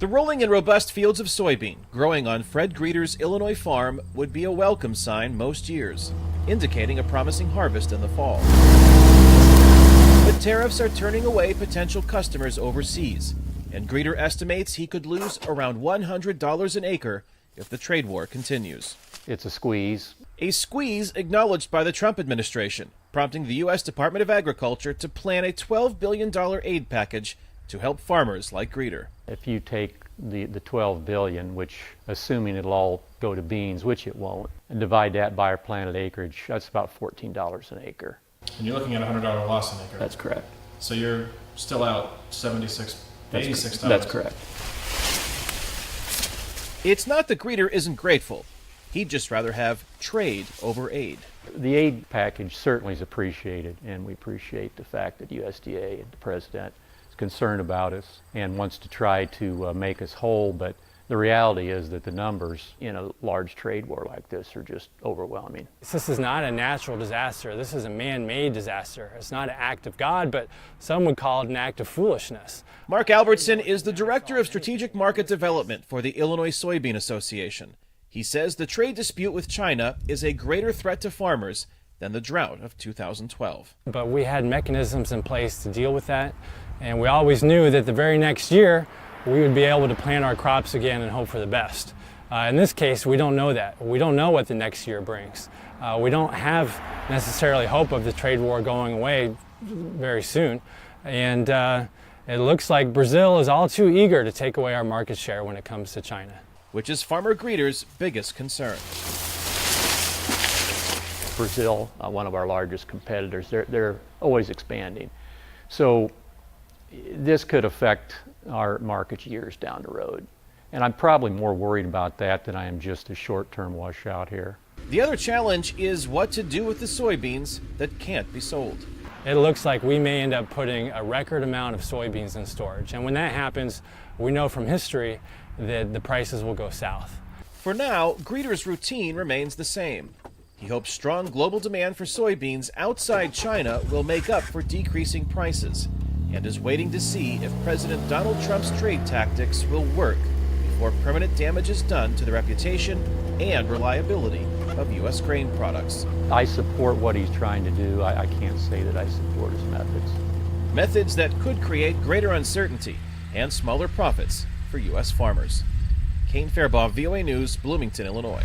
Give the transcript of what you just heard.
The rolling and robust fields of soybean growing on Fred Greeter's Illinois farm would be a welcome sign most years, indicating a promising harvest in the fall. But tariffs are turning away potential customers overseas, and Greeter estimates he could lose around $100 an acre if the trade war continues. It's a squeeze. A squeeze acknowledged by the Trump administration, prompting the U.S. Department of Agriculture to plan a $12 billion aid package to help farmers like Greeter. If you take the $12 billion, which assuming it'll all go to beans, which it won't, and divide that by our planted acreage, that's about $14 an acre. And you're looking at a $100 loss an acre. That's correct. So you're still out $86. That's correct. It's not that Greeter isn't grateful. He'd just rather have trade over aid. The aid package certainly is appreciated, and we appreciate the fact that USDA and the President is concerned about us and wants to try to make us whole, but the reality is that the numbers in a large trade war like this are just overwhelming. This is not a natural disaster. This is a man-made disaster. It's not an act of God, but some would call it an act of foolishness. Mark Albertson is the Director of Strategic Market Development for the Illinois Soybean Association. He says the trade dispute with China is a greater threat to farmers than the drought of 2012. But we had mechanisms in place to deal with that, and we always knew that the very next year we would be able to plant our crops again and hope for the best. In this case, we don't know that. We don't know what the next year brings. We don't have necessarily hope of the trade war going away very soon. And it looks like Brazil is all too eager to take away our market share when it comes to China. Which is farmer Greeter's biggest concern. Brazil, one of our largest competitors, they're always expanding. So this could affect our markets years down the road. And I'm probably more worried about that than I am just a short-term washout here. The other challenge is what to do with the soybeans that can't be sold. It looks like we may end up putting a record amount of soybeans in storage. And when that happens, we know from history that the prices will go south. For now, Greeter's routine remains the same. He hopes strong global demand for soybeans outside China will make up for decreasing prices, and is waiting to see if President Donald Trump's trade tactics will work before permanent damage is done to the reputation and reliability of U.S. grain products. I support what he's trying to do. I can't say that I support his methods. Methods that could create greater uncertainty and smaller profits for U.S. farmers. Kane, Farabaugh, VOA News, Bloomington, Illinois.